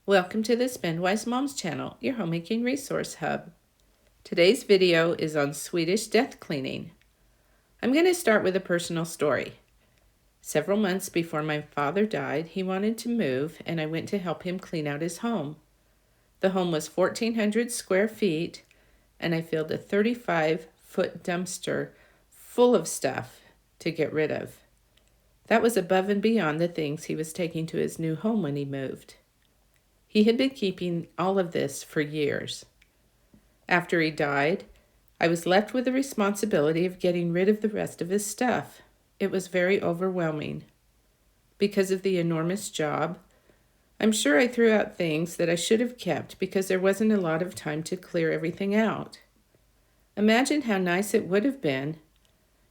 Welcome to the Spendwise Moms channel, your homemaking resource hub. Today's video is on Swedish death cleaning. I'm going to start with a personal story. Several months before my father died, he wanted to move, and I went to help him clean out his home. The home was 1,400 square feet, and I filled a 35-foot dumpster full of stuff to get rid of. That was above and beyond the things he was taking to his new home when he moved. He had been keeping all of this for years. After he died, I was left with the responsibility of getting rid of the rest of his stuff. It was very overwhelming. Because of the enormous job, I'm sure I threw out things that I should have kept because there wasn't a lot of time to clear everything out. Imagine how nice it would have been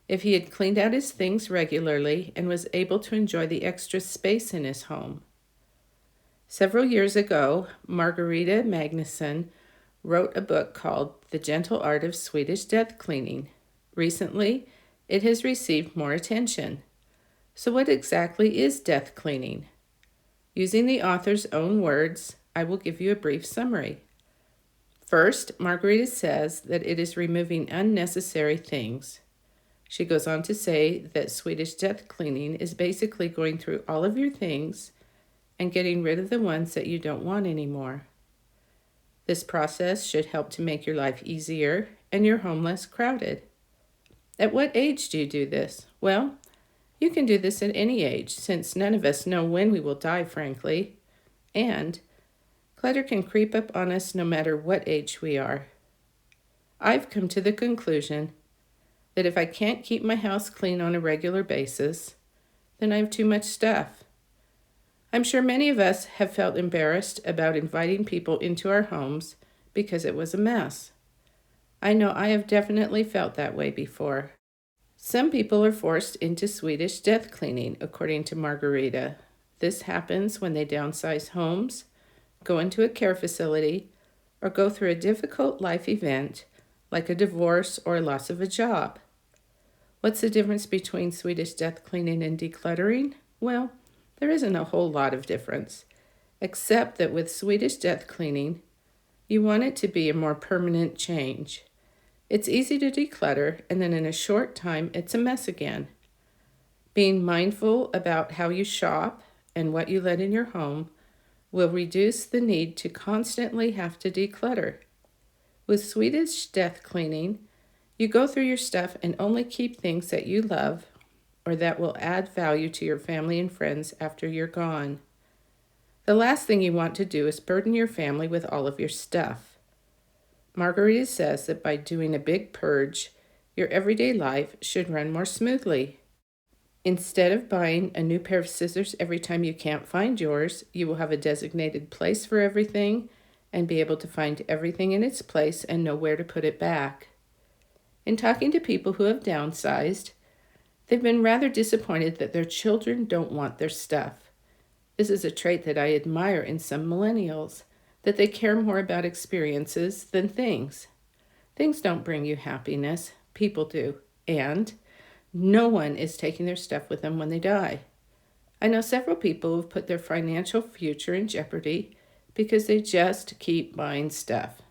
if he had cleaned out his things regularly and was able to enjoy the extra space in his home. Several years ago, Margareta Magnusson wrote a book called The Gentle Art of Swedish Death Cleaning. Recently, it has received more attention. So what exactly is death cleaning? Using the author's own words, I will give you a brief summary. First, Margareta says that it is removing unnecessary things. She goes on to say that Swedish death cleaning is basically going through all of your things and getting rid of the ones that you don't want anymore. This process should help to make your life easier and your home less crowded. At what age do you do this? Well, you can do this at any age, since none of us know when we will die, frankly. And clutter can creep up on us no matter what age we are. I've come to the conclusion that if I can't keep my house clean on a regular basis, then I have too much stuff. I'm sure many of us have felt embarrassed about inviting people into our homes because it was a mess. I know I have definitely felt that way before. Some people are forced into Swedish death cleaning, according to Margareta. This happens when they downsize homes, go into a care facility, or go through a difficult life event like a divorce or a loss of a job. What's the difference between Swedish death cleaning and decluttering? Well, there isn't a whole lot of difference, except that with Swedish death cleaning, you want it to be a more permanent change. It's easy to declutter, and then in a short time, it's a mess again. Being mindful about how you shop and what you let in your home will reduce the need to constantly have to declutter. With Swedish death cleaning, you go through your stuff and only keep things that you love or that will add value to your family and friends after you're gone. The last thing you want to do is burden your family with all of your stuff. Margareta says that by doing a big purge, your everyday life should run more smoothly. Instead of buying a new pair of scissors every time you can't find yours, you will have a designated place for everything and be able to find everything in its place and know where to put it back. In talking to people who have downsized, they've been rather disappointed that their children don't want their stuff. This is a trait that I admire in some millennials, that they care more about experiences than things. Things don't bring you happiness, people do, and no one is taking their stuff with them when they die. I know several people who have put their financial future in jeopardy because they just keep buying stuff.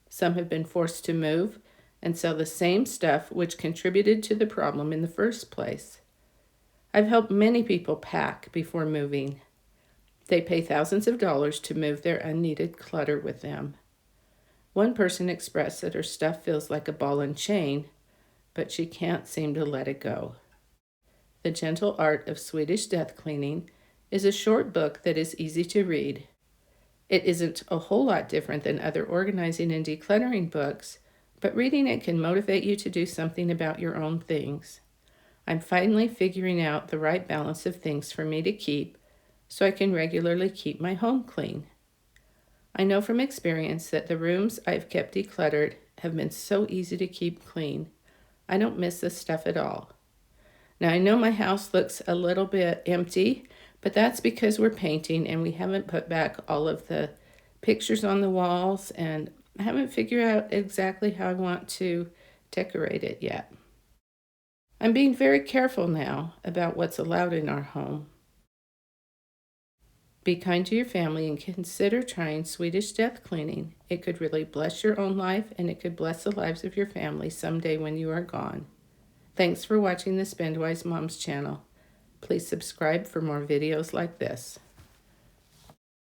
Some have been forced to move and sell the same stuff which contributed to the problem in the first place. I've helped many people pack before moving. They pay thousands of dollars to move their unneeded clutter with them. One person expressed that her stuff feels like a ball and chain, but she can't seem to let it go. The Gentle Art of Swedish Death Cleaning is a short book that is easy to read. It isn't a whole lot different than other organizing and decluttering books, but reading it can motivate you to do something about your own things. I'm finally figuring out the right balance of things for me to keep so I can regularly keep my home clean. I know from experience that the rooms I've kept decluttered have been so easy to keep clean. I don't miss this stuff at all. Now I know my house looks a little bit empty, but that's because we're painting and we haven't put back all of the pictures on the walls, and I haven't figured out exactly how I want to decorate it yet. I'm being very careful now about what's allowed in our home. Be kind to your family and consider trying Swedish Death Cleaning. It could really bless your own life, and it could bless the lives of your family someday when you are gone. Thanks for watching the Spendwise Moms channel. Please subscribe for more videos like this.